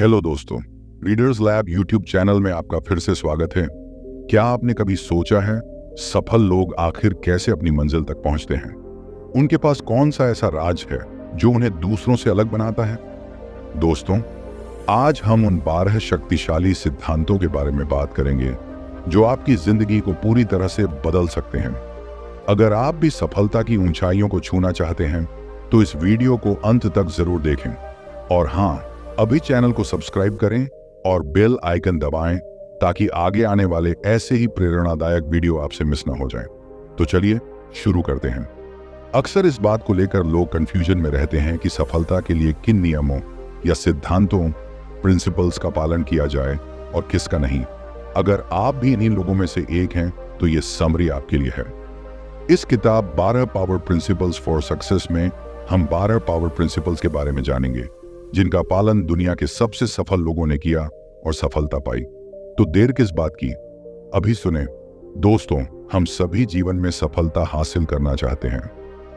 Hello दोस्तों, readers lab YouTube channel में आपका फिर से स्वागत है। क्या आपने कभी सोचा है सफल लोग आखिर कैसे अपनी मंजिल तक पहुंचते हैं? उनके पास कौन सा ऐसा राज है जो उन्हें दूसरों से अलग बनाता है? दोस्तों, आज हम उन 12 शक्तिशाली सिद्धांतों के बारे में बात करेंगे जो आपकी जिंदगी को पूरी तरह से बदल सकते हैं। अगर आप भी सफलता की ऊंचाइयों को छूना चाहते हैं तो इस वीडियो को अंत तक जरूर देखें। और हाँ, अभी चैनल को सब्सक्राइब करें और बेल आइकन दबाएं ताकि आगे आने वाले ऐसे ही प्रेरणादायक वीडियो आपसे मिस ना हो जाएं। तो चलिए शुरू करते हैं। अक्सर इस बात को लेकर लोग कंफ्यूजन में रहते हैं कि सफलता के लिए किन नियमों या सिद्धांतों, प्रिंसिपल्स का पालन किया जाए और किसका नहीं। अगर आप भी इन्हीं लोगों में से एक हैं तो ये समरी आपके लिए है। इस किताब 12 पावर प्रिंसिपल्स फॉर सक्सेस में हम 12 पावर प्रिंसिपल्स के बारे में जानेंगे जिनका पालन दुनिया के सबसे सफल लोगों ने किया और सफलता पाई। तो देर किस बात की, अभी सुने। दोस्तों, हम सभी जीवन में सफलता हासिल करना चाहते हैं,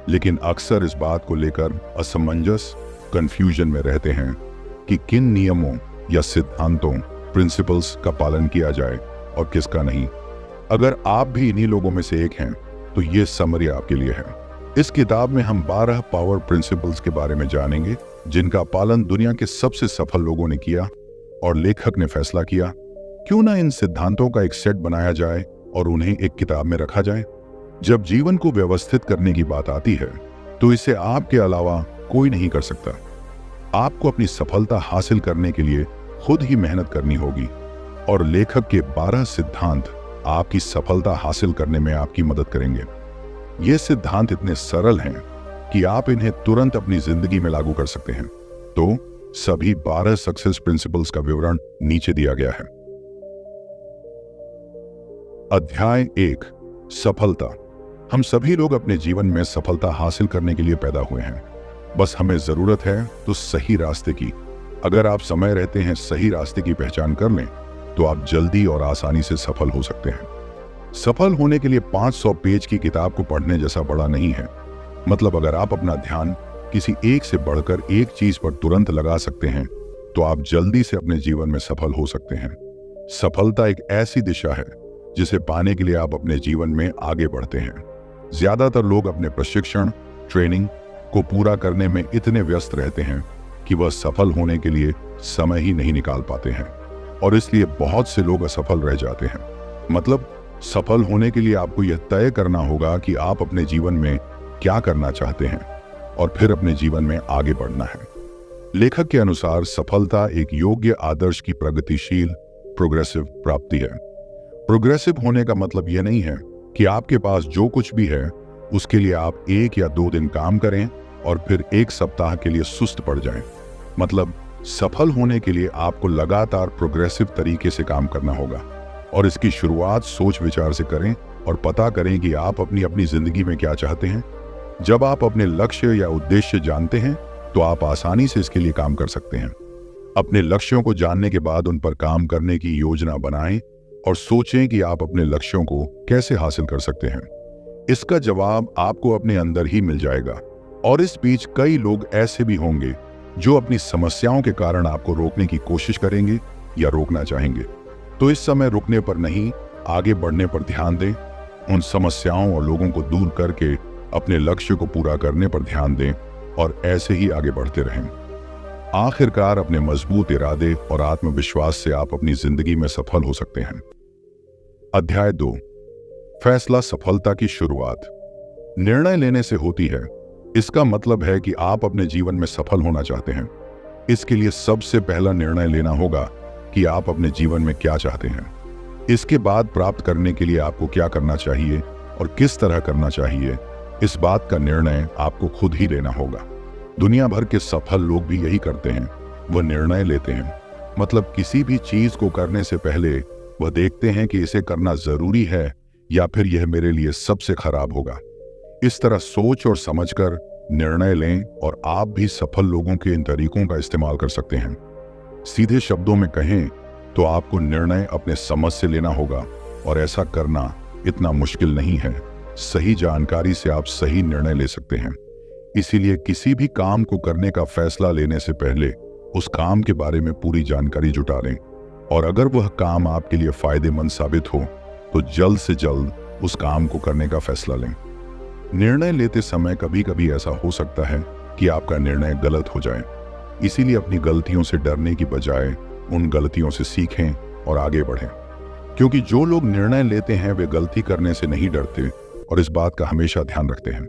लेकिन अक्सर इस बात को लेकर असमंजस, कंफ्यूजन में रहते हैं कि किन नियमों या सिद्धांतों, प्रिंसिपल्स का पालन किया जाए और किसका नहीं। अगर आप भी इन्हीं लोगों में से एक हैं तो ये समरी आपके लिए है। इस किताब में हम 12 पावर प्रिंसिपल्स के बारे में जानेंगे जिनका पालन दुनिया के सबसे सफल लोगों ने किया और लेखक ने फैसला किया क्यों ना इन सिद्धांतों का एक सेट बनाया जाए और उन्हें एक किताब में रखा जाए। जब जीवन को व्यवस्थित करने की बात आती है तो इसे आपके अलावा कोई नहीं कर सकता। आपको अपनी सफलता हासिल करने के लिए खुद ही मेहनत करनी होगी और लेखक के 12 सिद्धांत आपकी सफलता हासिल करने में आपकी मदद करेंगे। ये सिद्धांत इतने सरल हैं कि आप इन्हें तुरंत अपनी जिंदगी में लागू कर सकते हैं। तो सभी 12 सक्सेस प्रिंसिपल्स का विवरण नीचे दिया गया है। अध्याय 1, सफलता। हम सभी लोग अपने जीवन में सफलता हासिल करने के लिए पैदा हुए हैं, बस हमें जरूरत है तो सही रास्ते की। अगर आप समय रहते हैं सही रास्ते की पहचान कर लें तो आप जल्दी और आसानी से सफल हो सकते हैं। सफल होने के लिए 500 पेज की किताब को पढ़ने जैसा बड़ा नहीं है। मतलब अगर आप अपना ध्यान किसी एक से बढ़कर एक चीज पर तुरंत लगा सकते हैं तो आप जल्दी से अपने जीवन में सफल हो सकते हैं। सफलता एक ऐसी दिशा है जिसे पाने के लिए आप अपने जीवन में आगे बढ़ते हैं। ज्यादातर लोग अपने प्रशिक्षण, ट्रेनिंग को पूरा करने में इतने व्यस्त रहते हैं कि वह सफल होने के लिए समय ही नहीं निकाल पाते हैं और इसलिए बहुत से लोग असफल रह जाते हैं। मतलब सफल होने के लिए आपको यह तय करना होगा कि आप अपने जीवन में क्या करना चाहते हैं और फिर अपने जीवन में आगे बढ़ना है। लेखक के अनुसार सफलता एक योग्य आदर्श की प्रगतिशील, प्रोग्रेसिव प्राप्ति है। प्रोग्रेसिव होने का मतलब यह नहीं है कि आपके पास जो कुछ भी है उसके लिए आप 1 या 2 दिन काम करें और फिर 1 सप्ताह के लिए सुस्त पड़ जाएं। मतलब सफल होने के लिए आपको लगातार प्रोग्रेसिव तरीके से काम करना होगा और इसकी शुरुआत सोच विचार से करें और पता करें कि आप अपनी अपनी जिंदगी में क्या चाहते हैं। जब आप अपने लक्ष्य या उद्देश्य जानते हैं तो आप आसानी से इसके लिए काम कर सकते हैं। अपने लक्ष्यों को जानने के बाद उन पर काम करने की योजना बनाएं और सोचें कि आप अपने लक्ष्यों को कैसे हासिल कर सकते हैं। इसका जवाब आपको अपने अंदर ही मिल जाएगा। और इस बीच कई लोग ऐसे भी होंगे जो अपनी समस्याओं के कारण आपको रोकने की कोशिश करेंगे या रोकना चाहेंगे। तो इस समय रुकने पर नहीं, आगे बढ़ने पर ध्यान दें। उन समस्याओं और लोगों को दूर करके अपने लक्ष्य को पूरा करने पर ध्यान दें और ऐसे ही आगे बढ़ते रहें। आखिरकार अपने मजबूत इरादे और आत्मविश्वास से आप अपनी जिंदगी में सफल हो सकते हैं। अध्याय 2, फैसला सफलता की शुरुआत। निर्णय लेने से होती है। इसका मतलब है कि आप अपने जीवन में सफल होना चाहते हैं। इसके लिए सबसे पहला निर्णय लेना होगा कि आप अपने जीवन में क्या चाहते हैं। इसके बाद प्राप्त करने के लिए आपको क्या करना चाहिए और किस तरह करना चाहिए, इस बात का निर्णय आपको खुद ही लेना होगा। दुनिया भर के सफल लोग भी यही करते हैं, वह निर्णय लेते हैं। मतलब किसी भी चीज को करने से पहले वह देखते हैं कि इसे करना जरूरी है या फिर यह मेरे लिए सबसे खराब होगा। इस तरह सोच और समझकर निर्णय लें और आप भी सफल लोगों के इन तरीकों का इस्तेमाल कर सकते हैं। सीधे शब्दों में कहें तो आपको निर्णय अपने समझ से लेना होगा और ऐसा करना इतना मुश्किल नहीं है। सही जानकारी से आप सही निर्णय ले सकते हैं। इसीलिए किसी भी काम को करने का फैसला लेने से पहले उस काम के बारे में पूरी जानकारी जुटा लें और अगर वह काम आपके लिए फायदेमंद साबित हो तो जल्द से जल्द उस काम को करने का फैसला लें। निर्णय लेते समय कभी कभी ऐसा हो सकता है कि आपका निर्णय गलत हो जाए, इसीलिए अपनी गलतियों से डरने की बजाय उन गलतियों से सीखें और आगे बढ़ें। क्योंकि जो लोग निर्णय लेते हैं वे गलती करने से नहीं डरते और इस बात का हमेशा ध्यान रखते हैं।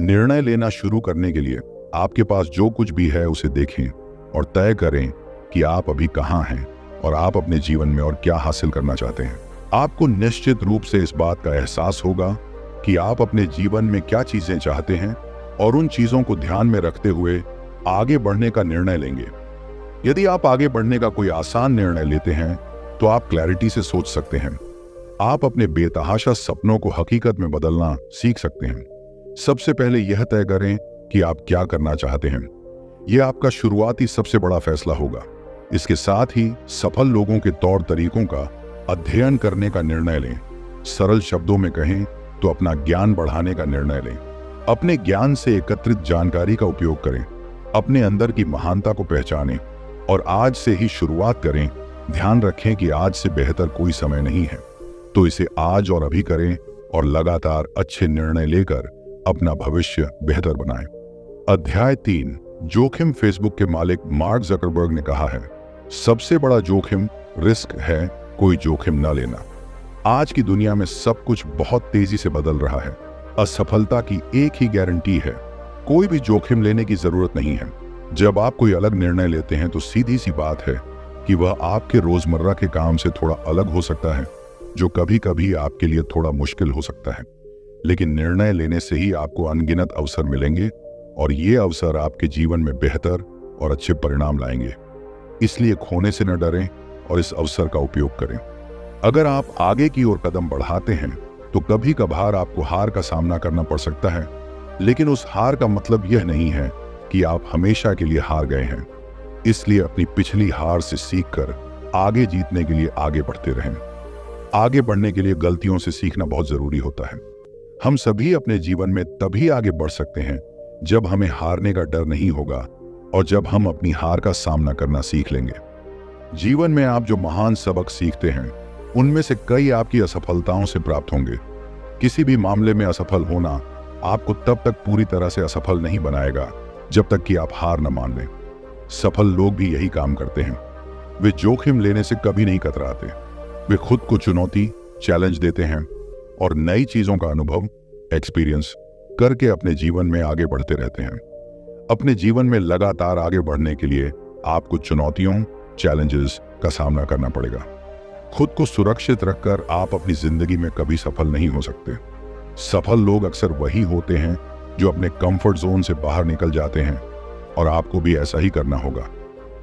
निर्णय लेना शुरू करने के लिए आपके पास जो कुछ भी है उसे देखें और तय करें कि आप अभी कहाँ हैं और आप अपने जीवन में और क्या हासिल करना चाहते हैं। आपको निश्चित रूप से इस बात का एहसास होगा कि आप अपने जीवन में क्या चीजें चाहते हैं और उन चीजों को ध्यान में रखते हुए आगे बढ़ने का निर्णय लेंगे। यदि आप आगे बढ़ने का कोई आसान निर्णय लेते हैं तो आप क्लैरिटी से सोच सकते हैं। आप अपने बेतहाशा सपनों को हकीकत में बदलना सीख सकते हैं। सबसे पहले यह तय करें कि आप क्या करना चाहते हैं। यह आपका शुरुआती सबसे बड़ा फैसला होगा। इसके साथ ही सफल लोगों के तौर तरीकों का अध्ययन करने का निर्णय लें। सरल शब्दों में कहें तो अपना ज्ञान बढ़ाने का निर्णय लें। अपने ज्ञान से एकत्रित जानकारी का उपयोग करें। अपने अंदर की महानता को पहचानें और आज से ही शुरुआत करें। ध्यान रखें कि आज से बेहतर कोई समय नहीं है, तो इसे आज और अभी करें और लगातार अच्छे निर्णय लेकर अपना भविष्य बेहतर बनाएं। अध्याय 3, जोखिम। फेसबुक के मालिक मार्क जकरबर्ग ने कहा है, सबसे बड़ा जोखिम रिस्क है कोई जोखिम न लेना। आज की दुनिया में सब कुछ बहुत तेजी से बदल रहा है। असफलता की एक ही गारंटी है, कोई भी जोखिम लेने की जरूरत नहीं है। जब आप कोई अलग निर्णय लेते हैं तो सीधी सी बात है कि वह आपके रोजमर्रा के काम से थोड़ा अलग हो सकता है, जो कभी कभी आपके लिए थोड़ा मुश्किल हो सकता है। लेकिन निर्णय लेने से ही आपको अनगिनत अवसर मिलेंगे और ये अवसर आपके जीवन में बेहतर और अच्छे परिणाम लाएंगे। इसलिए खोने से न डरें और इस अवसर का उपयोग करें। अगर आप आगे की ओर कदम बढ़ाते हैं तो कभी कभार आपको हार का सामना करना पड़ सकता है, लेकिन उस हार का मतलब यह नहीं है कि आप हमेशा के लिए हार गए हैं। इसलिए अपनी पिछली हार से सीखकर आगे जीतने के लिए आगे बढ़ते रहें। आगे बढ़ने के लिए गलतियों से सीखना बहुत जरूरी होता है। हम सभी अपने जीवन में तभी आगे बढ़ सकते हैं जब हमें हारने का डर नहीं होगा और जब हम अपनी हार का सामना करना सीख लेंगे। जीवन में आप जो महान सबक सीखते हैं उनमें से कई आपकी असफलताओं से प्राप्त होंगे। किसी भी मामले में असफल होना आपको तब तक पूरी तरह से असफल नहीं बनाएगा जब तक कि आप हार न मान लें। सफल लोग भी यही काम करते हैं। वे जोखिम लेने से कभी नहीं कतराते। वे खुद को चुनौती, चैलेंज देते हैं और नई चीजों का अनुभव, एक्सपीरियंस करके अपने जीवन में आगे बढ़ते रहते हैं। अपने जीवन में लगातार आगे बढ़ने के लिए आपको चुनौतियों, चैलेंजेस का सामना करना पड़ेगा। खुद को सुरक्षित रखकर आप अपनी जिंदगी में कभी सफल नहीं हो सकते। सफल लोग अक्सर वही होते हैं जो अपने कंफर्ट जोन से बाहर निकल जाते हैं और आपको भी ऐसा ही करना होगा।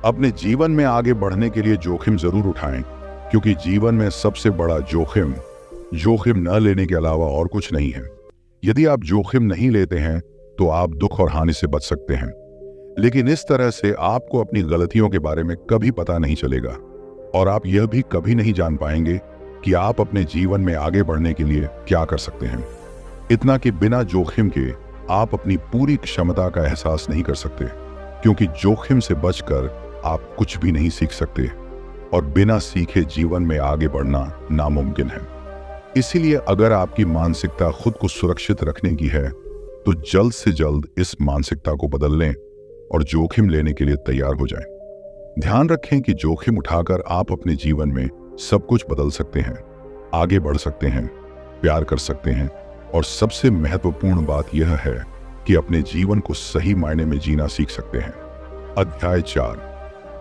अपने जीवन में आगे बढ़ने के लिए जोखिम जरूर उठाएं, क्योंकि जीवन में सबसे बड़ा जोखिम न लेने के अलावा और कुछ नहीं है। यदि आप जोखिम नहीं लेते हैं तो आप दुख और हानि से बच सकते हैं, लेकिन इस तरह से आपको अपनी गलतियों के बारे में कभी पता नहीं चलेगा और आप यह भी कभी नहीं जान पाएंगे कि आप अपने जीवन में आगे बढ़ने के लिए क्या कर सकते हैं। इतना कि बिना जोखिम के आप अपनी पूरी क्षमता का एहसास नहीं कर सकते, क्योंकि जोखिम से बचकर आप कुछ भी नहीं सीख सकते और बिना सीखे जीवन में आगे बढ़ना नामुमकिन है। इसीलिए अगर आपकी मानसिकता खुद को सुरक्षित रखने की है तो जल्द से जल्द इस मानसिकता को बदल लें और जोखिम लेने के लिए तैयार हो जाएं। ध्यान रखें कि जोखिम उठाकर आप अपने जीवन में सब कुछ बदल सकते हैं, आगे बढ़ सकते हैं, प्यार कर सकते हैं और सबसे महत्वपूर्ण बात यह है कि अपने जीवन को सही मायने में जीना सीख सकते हैं। अध्याय 4,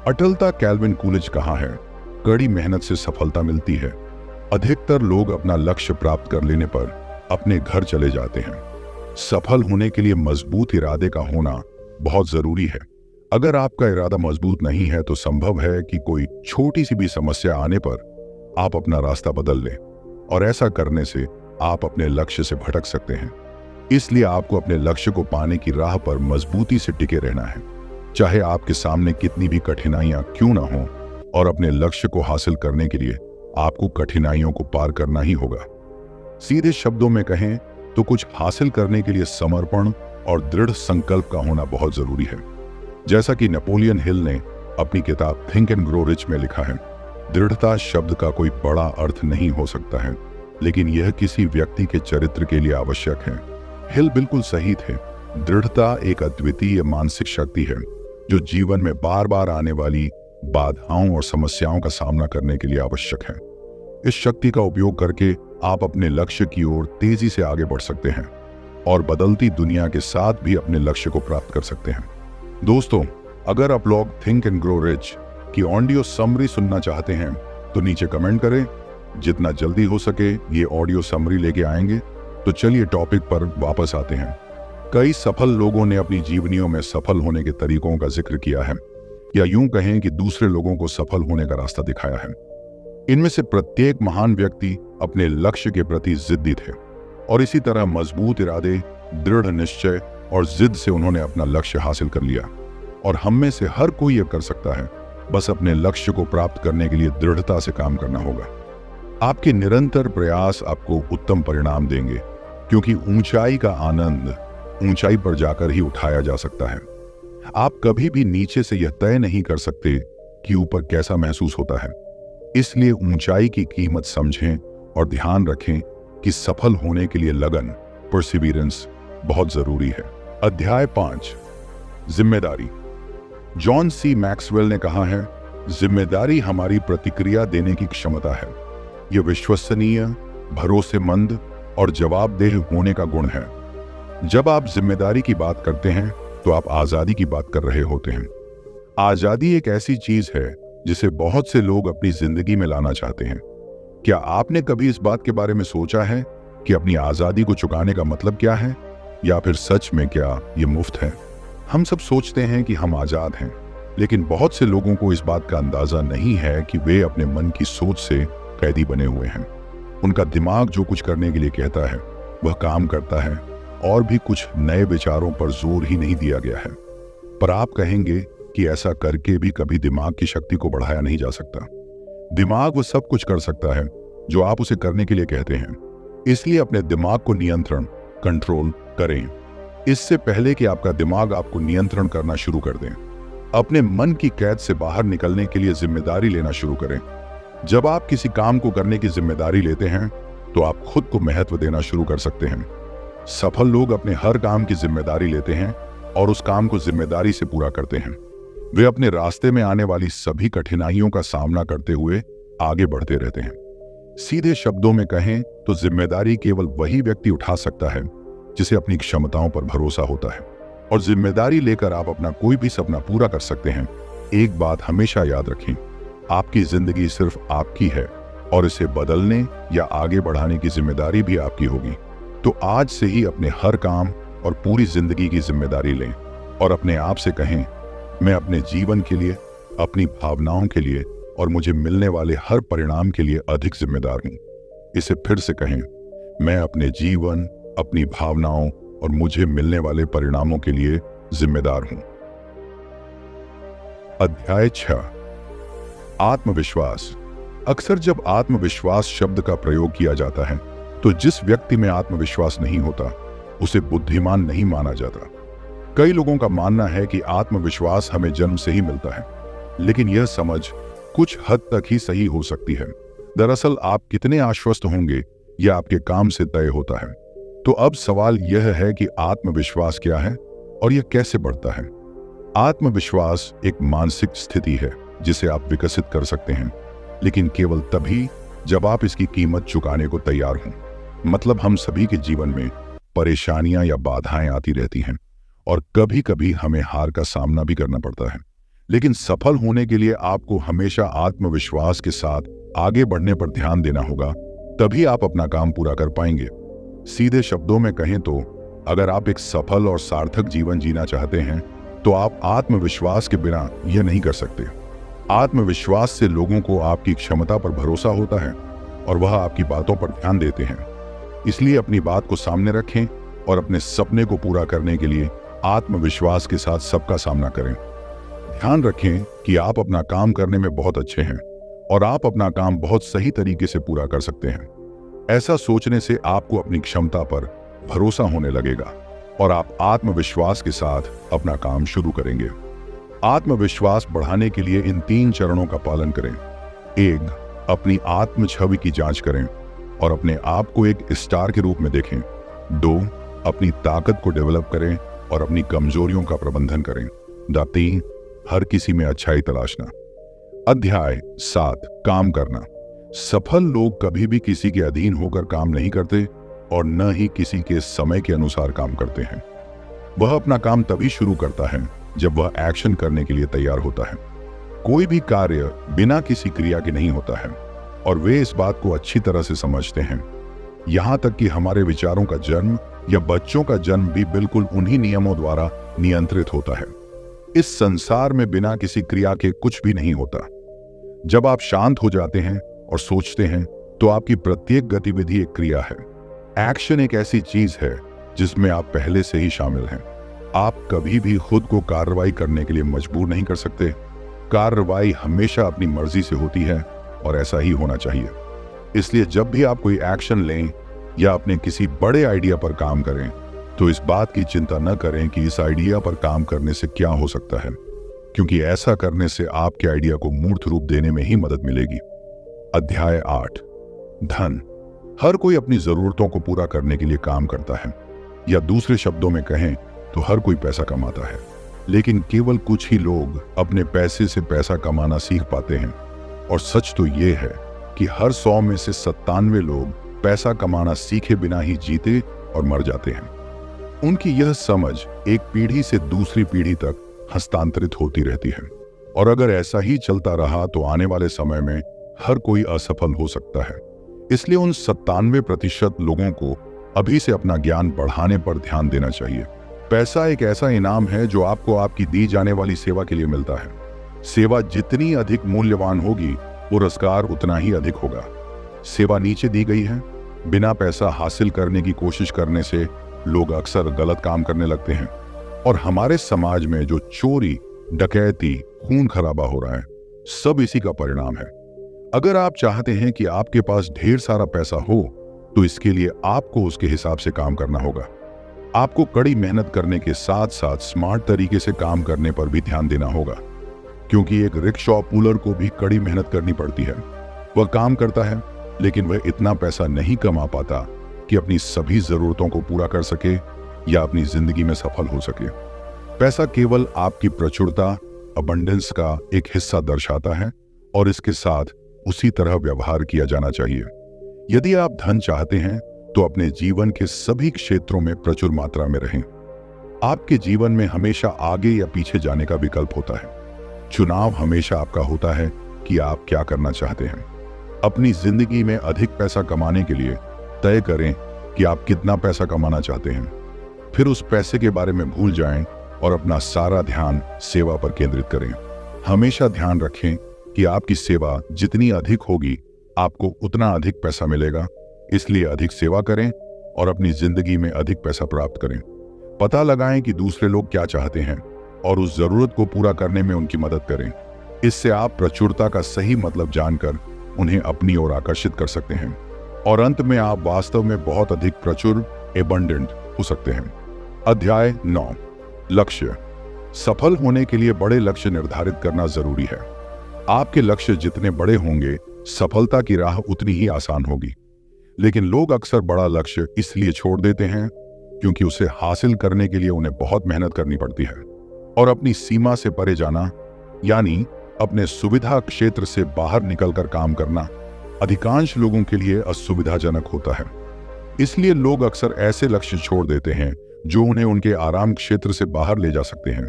अटलता। कैल्विन कूलिज कहा है, कड़ी मेहनत से सफलता मिलती है। अधिकतर लोग अपना लक्ष्य प्राप्त कर लेने पर अपने घर चले जाते हैं। सफल होने के लिए मजबूत इरादे का होना बहुत जरूरी है। अगर आपका इरादा मजबूत नहीं है तो संभव है कि कोई छोटी सी भी समस्या आने पर आप अपना रास्ता बदल लें और ऐसा करने से आप अपने लक्ष्य से भटक सकते हैं। इसलिए आपको अपने लक्ष्य को पाने की राह पर मजबूती से टिके रहना है, चाहे आपके सामने कितनी भी कठिनाइयां क्यों ना हो। और अपने लक्ष्य को हासिल करने के लिए आपको कठिनाइयों को पार करना ही होगा। सीधे शब्दों में कहें तो कुछ हासिल करने के लिए समर्पण और दृढ़ संकल्प का होना बहुत जरूरी है। जैसा कि नेपोलियन हिल ने अपनी किताब थिंक एंड ग्रो रिच में लिखा है, दृढ़ता शब्द का कोई बड़ा अर्थ नहीं हो सकता है, लेकिन यह किसी व्यक्ति के चरित्र के लिए आवश्यक है। हिल बिल्कुल सही थे। दृढ़ता एक अद्वितीय मानसिक शक्ति है जो जीवन में बार बार आने वाली बाधाओं और समस्याओं का सामना करने के लिए आवश्यक है। इस शक्ति का उपयोग करके आप अपने लक्ष्य की ओर तेजी से आगे बढ़ सकते हैं और बदलती दुनिया के साथ भी अपने लक्ष्य को प्राप्त कर सकते हैं। दोस्तों, अगर आप लोग थिंक एंड ग्रो रिच की ऑडियो समरी सुनना चाहते हैं तो नीचे कमेंट करें। जितना जल्दी हो सके ये ऑडियो समरी लेके आएंगे। तो चलिए टॉपिक पर वापस आते हैं। कई सफल लोगों ने अपनी जीवनियों में सफल होने के तरीकों का जिक्र किया है, या यूं कहें कि दूसरे लोगों को सफल होने का रास्ता दिखाया है। इनमें से प्रत्येक महान व्यक्ति अपने लक्ष्य के प्रति जिद्दी थे और इसी तरह मजबूत इरादे, दृढ़ निश्चय और जिद से उन्होंने अपना लक्ष्य हासिल कर लिया। और हम में से हर कोई यह कर सकता है, बस अपने लक्ष्य को प्राप्त करने के लिए दृढ़ता से काम करना होगा। आपके निरंतर प्रयास आपको उत्तम परिणाम देंगे, क्योंकि ऊंचाई का आनंद ऊंचाई पर जाकर ही उठाया जा सकता है। आप कभी भी नीचे से यह तय नहीं कर सकते कि ऊपर कैसा महसूस होता है। इसलिए ऊंचाई की कीमत समझें और ध्यान रखें कि सफल होने के लिए लगन, परसिवियरेंस बहुत जरूरी है। अध्याय 5, जिम्मेदारी। जॉन सी मैक्सवेल ने कहा है, जिम्मेदारी हमारी प्रतिक्रिया देने की क्षमता है। यह विश्वसनीय, भरोसेमंद और जवाबदेह होने का गुण है। जब आप जिम्मेदारी की बात करते हैं तो आप आजादी की बात कर रहे होते हैं। आजादी एक ऐसी चीज है जिसे बहुत से लोग अपनी जिंदगी में लाना चाहते हैं। क्या आपने कभी इस बात के बारे में सोचा है कि अपनी आजादी को चुकाने का मतलब क्या है, या फिर सच में क्या ये मुफ्त है? हम सब सोचते हैं कि हम आजाद हैं, लेकिन बहुत से लोगों को इस बात का अंदाजा नहीं है कि वे अपने मन की सोच से कैदी बने हुए हैं। उनका दिमाग जो कुछ करने के लिए कहता है वह काम करता है, और भी कुछ नए विचारों पर जोर ही नहीं दिया गया है। पर आप कहेंगे कि ऐसा करके भी कभी दिमाग की शक्ति को बढ़ाया नहीं जा सकता। दिमाग वो सब कुछ कर सकता है जो आप उसे करने के लिए कहते हैं। इसलिए अपने दिमाग को नियंत्रण, कंट्रोल करें, इससे पहले कि आपका दिमाग आपको नियंत्रण करना शुरू कर दें। अपने मन की कैद से बाहर निकलने के लिए जिम्मेदारी लेना शुरू करें। जब आप किसी काम को करने की जिम्मेदारी लेते हैं तो आप खुद को महत्व देना शुरू कर सकते हैं। सफल लोग अपने हर काम की जिम्मेदारी लेते हैं और उस काम को जिम्मेदारी से पूरा करते हैं। वे अपने रास्ते में आने वाली सभी कठिनाइयों का सामना करते हुए आगे बढ़ते रहते हैं। सीधे शब्दों में कहें तो जिम्मेदारी केवल वही व्यक्ति उठा सकता है जिसे अपनी क्षमताओं पर भरोसा होता है, और जिम्मेदारी लेकर आप अपना कोई भी सपना पूरा कर सकते हैं। एक बात हमेशा याद रखें, आपकी जिंदगी सिर्फ आपकी है और इसे बदलने या आगे बढ़ाने की जिम्मेदारी भी आपकी होगी। तो आज से ही अपने हर काम और पूरी जिंदगी की जिम्मेदारी लें और अपने आप से कहें, मैं अपने जीवन के लिए, अपनी भावनाओं के लिए और मुझे मिलने वाले हर परिणाम के लिए अधिक जिम्मेदार हूं। इसे फिर से कहें, मैं अपने जीवन, अपनी भावनाओं और मुझे मिलने वाले परिणामों के लिए जिम्मेदार हूं। अध्याय 6, आत्मविश्वास। अक्सर जब आत्मविश्वास शब्द का प्रयोग किया जाता है तो जिस व्यक्ति में आत्मविश्वास नहीं होता उसे बुद्धिमान नहीं माना जाता। कई लोगों का मानना है कि आत्मविश्वास हमें जन्म से ही मिलता है, लेकिन यह समझ कुछ हद तक ही सही हो सकती है। दरअसल आप कितने आश्वस्त होंगे यह आपके काम से तय होता है। तो अब सवाल यह है कि आत्मविश्वास क्या है और यह कैसे बढ़ता है। आत्मविश्वास एक मानसिक स्थिति है जिसे आप विकसित कर सकते हैं, लेकिन केवल तभी जब आप इसकी कीमत चुकाने को तैयार हों। मतलब हम सभी के जीवन में परेशानियां या बाधाएं आती रहती हैं और कभी कभी हमें हार का सामना भी करना पड़ता है, लेकिन सफल होने के लिए आपको हमेशा आत्मविश्वास के साथ आगे बढ़ने पर ध्यान देना होगा, तभी आप अपना काम पूरा कर पाएंगे। सीधे शब्दों में कहें तो अगर आप एक सफल और सार्थक जीवन जीना चाहते हैं तो आप आत्मविश्वास के बिना यह नहीं कर सकते। आत्मविश्वास से लोगों को आपकी क्षमता पर भरोसा होता है और वह आपकी बातों पर ध्यान देते हैं। इसलिए अपनी बात को सामने रखें और अपने सपने को पूरा करने के लिए आत्मविश्वास के साथ सबका सामना करें। ध्यान रखें कि आप अपना काम करने में बहुत अच्छे हैं और आप अपना काम बहुत सही तरीके से पूरा कर सकते हैं। ऐसा सोचने से आपको अपनी क्षमता पर भरोसा होने लगेगा और आप आत्मविश्वास के साथ अपना काम शुरू करेंगे। आत्मविश्वास बढ़ाने के लिए इन 3 चरणों का पालन करें। 1. अपनी आत्म छवि की जांच करें और अपने आप को एक स्टार के रूप में देखें। 2. अपनी ताकत को डेवलप करें और अपनी कमजोरियों का प्रबंधन करें। 3. हर किसी में अच्छाई तलाशना। अध्याय 7. काम करना। सफल लोग कभी भी किसी के अधीन होकर काम नहीं करते और न ही किसी के समय के अनुसार काम करते हैं। वह अपना काम तभी शुरू करता है जब वह एक्शन करने के लिए तैयार होता है। कोई भी कार्य बिना किसी क्रिया के नहीं होता है और वे इस बात को अच्छी तरह से समझते हैं। यहाँ तक कि हमारे विचारों का जन्म या बच्चों का जन्म भी बिल्कुल उन्हीं नियमों द्वारा नियंत्रित होता है। इस संसार में बिना किसी क्रिया के कुछ भी नहीं होता। जब आप शांत हो जाते हैं और सोचते हैं तो आपकी प्रत्येक गतिविधि एक क्रिया है। एक्शन एक ऐसी चीज है जिसमें आप पहले से ही शामिल हैं। आप कभी भी खुद को कार्रवाई करने के लिए मजबूर नहीं कर सकते। कार्रवाई हमेशा अपनी मर्जी से होती है और ऐसा ही होना चाहिए। इसलिए जब भी आप कोई एक्शन लें या अपने किसी बड़े आइडिया पर काम करें तो इस बात की चिंता न करें कि इस आइडिया पर काम करने से क्या हो सकता है, क्योंकि ऐसा करने से आपके आइडिया को मूर्त रूप देने में ही मदद मिलेगी। अध्याय 8. धन। हर कोई अपनी जरूरतों को पूरा करने के लिए काम करता है, या दूसरे शब्दों में कहें तो हर कोई पैसा कमाता है, लेकिन केवल कुछ ही लोग अपने पैसे से पैसा कमाना सीख पाते हैं। और सच तो ये है कि हर 100 में से 97 लोग पैसा कमाना सीखे बिना ही जीते और मर जाते हैं। उनकी यह समझ एक पीढ़ी से दूसरी पीढ़ी तक हस्तांतरित होती रहती है, और अगर ऐसा ही चलता रहा तो आने वाले समय में हर कोई असफल हो सकता है। इसलिए उन 97% लोगों को अभी से अपना ज्ञान बढ़ाने पर ध्यान देना चाहिए। पैसा एक ऐसा इनाम है जो आपको आपकी दी जाने वाली सेवा के लिए मिलता है। सेवा जितनी अधिक मूल्यवान होगी, पुरस्कार उतना ही अधिक होगा। सेवा नीचे दी गई है। बिना पैसा हासिल करने की कोशिश करने से लोग अक्सर गलत काम करने लगते हैं, और हमारे समाज में जो चोरी, डकैती, खून खराबा हो रहा है, सब इसी का परिणाम है। अगर आप चाहते हैं कि आपके पास ढेर सारा पैसा हो तो इसके लिए आपको उसके हिसाब से काम करना होगा। आपको कड़ी मेहनत करने के साथ साथ स्मार्ट तरीके से काम करने पर भी ध्यान देना होगा, क्योंकि एक रिक्शा पुलर को भी कड़ी मेहनत करनी पड़ती है। वह काम करता है, लेकिन वह इतना पैसा नहीं कमा पाता कि अपनी सभी जरूरतों को पूरा कर सके या अपनी जिंदगी में सफल हो सके। पैसा केवल आपकी प्रचुरता, अबंडेंस का एक हिस्सा दर्शाता है, और इसके साथ उसी तरह व्यवहार किया जाना चाहिए। यदि आप धन चाहते हैं तो अपने जीवन के सभी क्षेत्रों में प्रचुर मात्रा में रहें। आपके जीवन में हमेशा आगे या पीछे जाने का विकल्प होता है। चुनाव हमेशा आपका होता है कि आप क्या करना चाहते हैं। अपनी जिंदगी में अधिक पैसा कमाने के लिए तय करें कि आप कितना पैसा कमाना चाहते हैं। फिर उस पैसे के बारे में भूल जाएं और अपना सारा ध्यान सेवा पर केंद्रित करें। हमेशा ध्यान रखें कि आपकी सेवा जितनी अधिक होगी, आपको उतना अधिक पैसा मिलेगा। इसलिए अधिक सेवा करें और अपनी जिंदगी में अधिक पैसा प्राप्त करें। पता लगाएं कि दूसरे लोग क्या चाहते हैं और उस जरूरत को पूरा करने में उनकी मदद करें। इससे आप प्रचुरता का सही मतलब जानकर उन्हें अपनी ओर आकर्षित कर सकते हैं, और अंत में आप वास्तव में बहुत अधिक प्रचुर, एबंडेंट हो सकते हैं। अध्याय 9. लक्ष्य। सफल होने के लिए बड़े लक्ष्य निर्धारित करना जरूरी है। आपके लक्ष्य जितने बड़े होंगे, सफलता की राह उतनी ही आसान होगी। लेकिन लोग अक्सर बड़ा लक्ष्य इसलिए छोड़ देते हैं क्योंकि उसे हासिल करने के लिए उन्हें बहुत मेहनत करनी पड़ती है, और अपनी सीमा से परे जाना, यानी अपने सुविधा क्षेत्र से बाहर निकलकर काम करना, अधिकांश लोगों के लिए असुविधाजनक होता है। इसलिए लोग अक्सर ऐसे लक्ष्य छोड़ देते हैं जो उन्हें उनके आराम क्षेत्र से बाहर ले जा सकते हैं।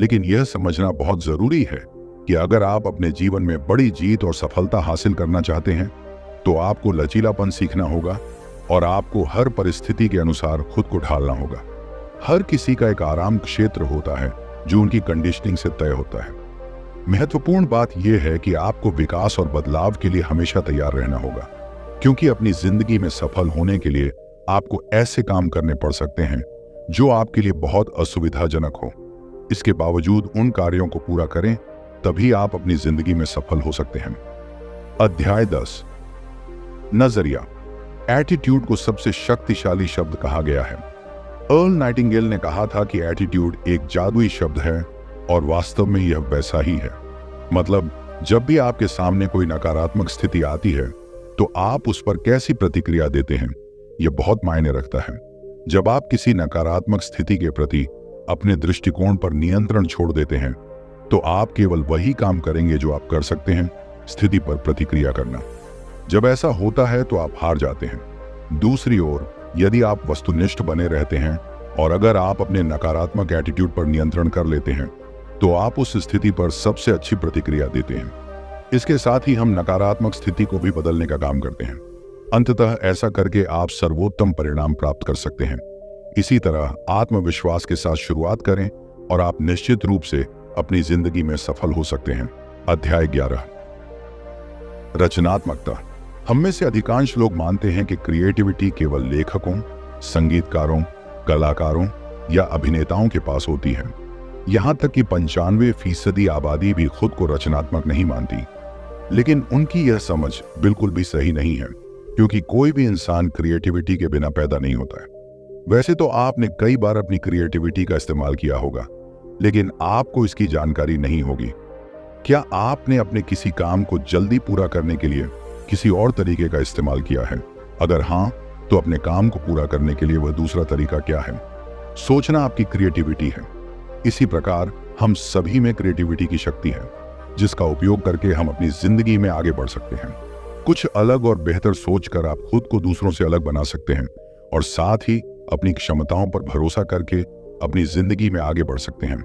लेकिन यह समझना बहुत जरूरी है कि अगर आप अपने जीवन में बड़ी जीत और सफलता हासिल करना चाहते हैं तो आपको लचीलापन सीखना होगा, और आपको हर परिस्थिति के अनुसार खुद को ढालना होगा। हर किसी का एक आराम क्षेत्र होता है जो उनकी कंडीशनिंग से तय होता है। महत्वपूर्ण बात यह है कि आपको विकास और बदलाव के लिए हमेशा तैयार रहना होगा, क्योंकि अपनी जिंदगी में सफल होने के लिए आपको ऐसे काम करने पड़ सकते हैं जो आपके लिए बहुत असुविधाजनक हो। इसके बावजूद उन कार्यों को पूरा करें, तभी आप अपनी जिंदगी में सफल हो सकते हैं। अध्याय 10. नजरिया। एटीट्यूड को सबसे शक्तिशाली शब्द कहा गया है। अर्ल नाइटिंगेल ने कहा था कि एटीट्यूड एक जादुई शब्द है और वास्तव में यह वैसा ही है। मतलब जब भी आपके सामने कोई नकारात्मक स्थिति आती है तो आप उस पर कैसी प्रतिक्रिया देते हैं, यह बहुत मायने रखता है। जब आप किसी नकारात्मक स्थिति के प्रति अपने दृष्टिकोण पर नियंत्रण छोड़ देते हैं तो आप केवल वही काम करेंगे जो आप कर सकते हैं, स्थिति पर प्रतिक्रिया करना। जब ऐसा होता है तो आप हार जाते हैं। दूसरी ओर यदि आप वस्तुनिष्ठ बने रहते हैं और अगर आप अपने नकारात्मक एटीट्यूड पर नियंत्रण कर लेते हैं तो आप उस स्थिति पर सबसे अच्छी प्रतिक्रिया देते हैं। इसके साथ ही हम नकारात्मक स्थिति को भी बदलने का काम करते हैं। अंततः ऐसा करके आप सर्वोत्तम परिणाम प्राप्त कर सकते हैं। इसी तरह आत्मविश्वास के साथ शुरुआत करें और आप निश्चित रूप से अपनी जिंदगी में सफल हो सकते हैं। अध्याय 11, रचनात्मकता। हम में से अधिकांश लोग मानते हैं कि क्रिएटिविटी केवल लेखकों, संगीतकारों, कलाकारों या अभिनेताओं के पास होती है। यहां तक कि 95% आबादी भी खुद को रचनात्मक नहीं मानती। लेकिन उनकी यह समझ बिल्कुल भी सही नहीं है, क्योंकि कोई भी इंसान क्रिएटिविटी के बिना पैदा नहीं होता है। वैसे तो आपने कई बार अपनी क्रिएटिविटी का इस्तेमाल किया होगा, लेकिन आपको इसकी जानकारी नहीं होगी। क्या आपने अपने किसी काम को जल्दी पूरा करने के लिए किसी और तरीके का इस्तेमाल किया है? अगर हां, तो अपने काम को पूरा करने के लिए वह दूसरा तरीका क्या है? सोचना आपकी क्रिएटिविटी है। इसी प्रकार हम सभी में क्रिएटिविटी की शक्ति है, जिसका उपयोग करके हम अपनी जिंदगी में आगे बढ़ सकते हैं। कुछ अलग और बेहतर सोचकर आप खुद को दूसरों से अलग बना सकते हैं और साथ ही अपनी क्षमताओं पर भरोसा करके अपनी जिंदगी में आगे बढ़ सकते हैं।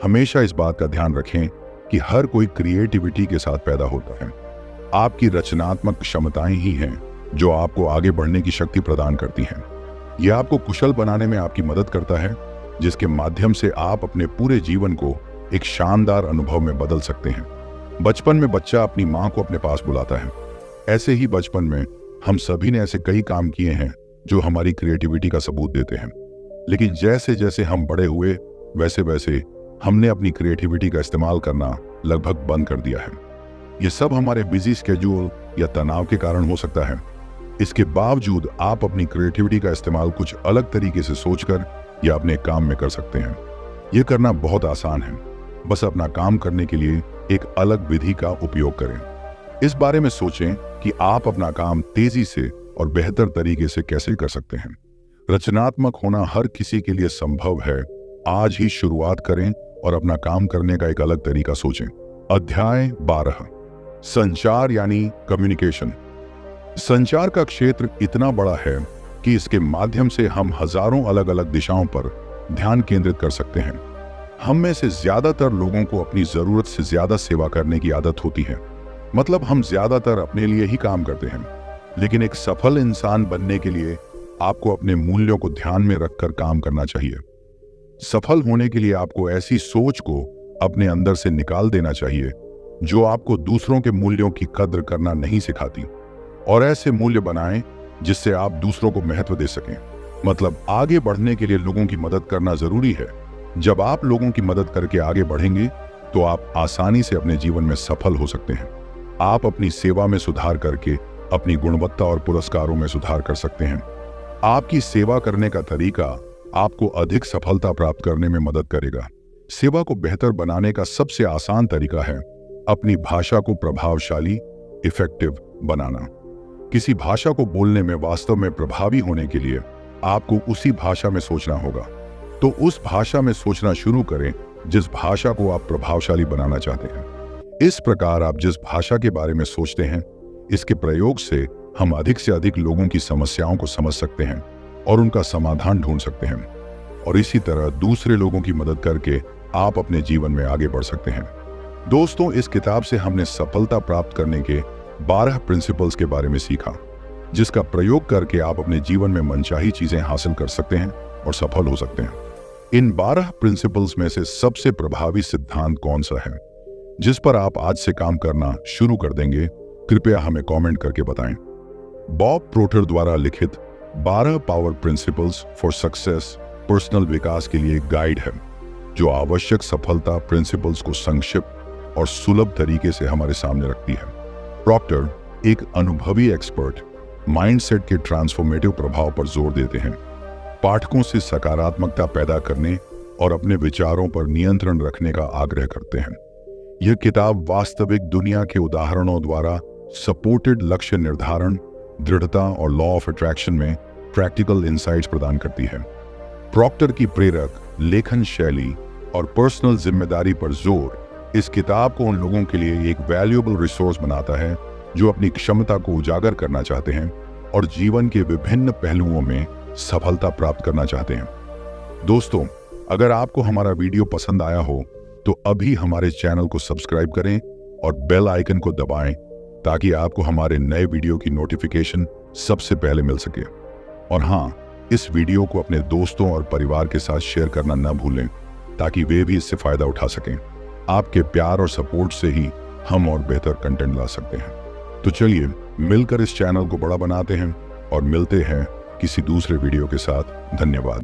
हमेशा इस बात का ध्यान रखें कि हर कोई क्रिएटिविटी के साथ पैदा होता है। आपकी रचनात्मक क्षमताएं ही हैं जो आपको आगे बढ़ने की शक्ति प्रदान करती हैं। यह आपको कुशल बनाने में आपकी मदद करता है, जिसके माध्यम से आप अपने पूरे जीवन को एक शानदार अनुभव में बदल सकते हैं। बचपन में बच्चा अपनी माँ को अपने पास बुलाता है। ऐसे ही बचपन में हम सभी ने ऐसे कई काम किए हैं जो हमारी क्रिएटिविटी का सबूत देते हैं। लेकिन जैसे जैसे हम बड़े हुए वैसे वैसे हमने अपनी क्रिएटिविटी का इस्तेमाल करना लगभग बंद कर दिया है। यह सब हमारे बिजी स्केड्यूल या तनाव के कारण हो सकता है। इसके बावजूद आप अपनी क्रिएटिविटी का इस्तेमाल कुछ अलग तरीके से सोचकर या अपने काम में कर सकते हैं। यह करना बहुत आसान है। बस अपना काम करने के लिए एक अलग विधि का उपयोग करें। इस बारे में सोचें कि आप अपना काम तेजी से और बेहतर तरीके से कैसे कर सकते हैं। रचनात्मक होना हर किसी के लिए संभव है। आज ही शुरुआत करें और अपना काम करने का एक अलग तरीका सोचें। अध्याय 12, संचार यानी कम्युनिकेशन। संचार का क्षेत्र इतना बड़ा है कि इसके माध्यम से हम हजारों अलग अलग दिशाओं पर ध्यान केंद्रित कर सकते हैं। हम में से ज्यादातर लोगों को अपनी जरूरत से ज्यादा सेवा करने की आदत होती है। मतलब हम ज्यादातर अपने लिए ही काम करते हैं। लेकिन एक सफल इंसान बनने के लिए आपको अपने मूल्यों को ध्यान में रखकर काम करना चाहिए। सफल होने के लिए आपको ऐसी सोच को अपने अंदर से निकाल देना चाहिए जो आपको दूसरों के मूल्यों की कद्र करना नहीं सिखाती, और ऐसे मूल्य बनाएं जिससे आप दूसरों को महत्व दे सकें। मतलब आगे बढ़ने के लिए लोगों की मदद करना जरूरी है। जब आप लोगों की मदद करके आगे बढ़ेंगे तो आप आसानी से अपने जीवन में सफल हो सकते हैं। आप अपनी सेवा में सुधार करके अपनी गुणवत्ता और पुरस्कारों में सुधार कर सकते हैं। आपकी सेवा करने का तरीका आपको अधिक सफलता प्राप्त करने में मदद करेगा। सेवा को बेहतर बनाने का सबसे आसान तरीका है अपनी भाषा को प्रभावशाली, इफेक्टिव बनाना। किसी भाषा को बोलने में वास्तव में प्रभावी होने के लिए आपको उसी भाषा में सोचना होगा। तो उस भाषा में सोचना शुरू करें जिस भाषा को आप प्रभावशाली बनाना चाहते हैं। इस प्रकार आप जिस भाषा के बारे में सोचते हैं, इसके प्रयोग से हम अधिक से अधिक लोगों की समस्याओं को समझ सकते हैं और उनका समाधान ढूंढ सकते हैं, और इसी तरह दूसरे लोगों की मदद करके आप अपने जीवन में आगे बढ़ सकते हैं। दोस्तों, इस किताब से हमने सफलता प्राप्त करने के 12 प्रिंसिपल्स के बारे में सीखा, जिसका प्रयोग करके आप अपने जीवन में मनचाही चीजें हासिल कर सकते हैं और सफल हो सकते हैं। इन 12 प्रिंसिपल्स में से सबसे प्रभावी सिद्धांत कौन सा है जिस पर आप आज से काम करना शुरू कर देंगे? कृपया हमें कमेंट करके बताएं। बॉब प्रोटर द्वारा लिखित 12 power principles for success personal विकास के लिए एक गाइड है जो आवश्यक सफलता प्रिंसिपल्स को संक्षिप्त और सुलभ तरीके से हमारे सामने रखती है। प्रॉक्टर एक अनुभवी एक्सपर्ट माइंडसेट के ट्रांसफॉर्मेटिव प्रभाव पर जोर देते हैं। पाठकों से सकारात्मकता पैदा करने और अपने विचारों पर नियंत्रण रखने का आग्रह करते हैं। यह किताब वास्तविक दुनिया के उदाहरणों द्वारा सपोर्टेड लक्ष्य निर्धारण, दृढ़ता और लॉ ऑफ अट्रैक्शन में प्रैक्टिकल इंसाइट्स प्रदान करती है। प्रॉक्टर की प्रेरक लेखन शैली और पर्सनल जिम्मेदारी पर जोर इस किताब को उन लोगों के लिए एक वैल्यूएबल रिसोर्स बनाता है जो अपनी क्षमता को उजागर करना चाहते हैं और जीवन के विभिन्न पहलुओं में सफलता प्राप्त करना चाहते हैं। दोस्तों, अगर आपको हमारा वीडियो पसंद आया हो तो अभी हमारे चैनल को सब्सक्राइब करें और बेल आइकन को दबाएं ताकि आपको हमारे नए वीडियो की नोटिफिकेशन सबसे पहले मिल सके। और हाँ, इस वीडियो को अपने दोस्तों और परिवार के साथ शेयर करना न भूलें ताकि वे भी इससे फायदा उठा सकें। आपके प्यार और सपोर्ट से ही हम और बेहतर कंटेंट ला सकते हैं। तो चलिए मिलकर इस चैनल को बड़ा बनाते हैं और मिलते हैं किसी दूसरे वीडियो के साथ। धन्यवाद।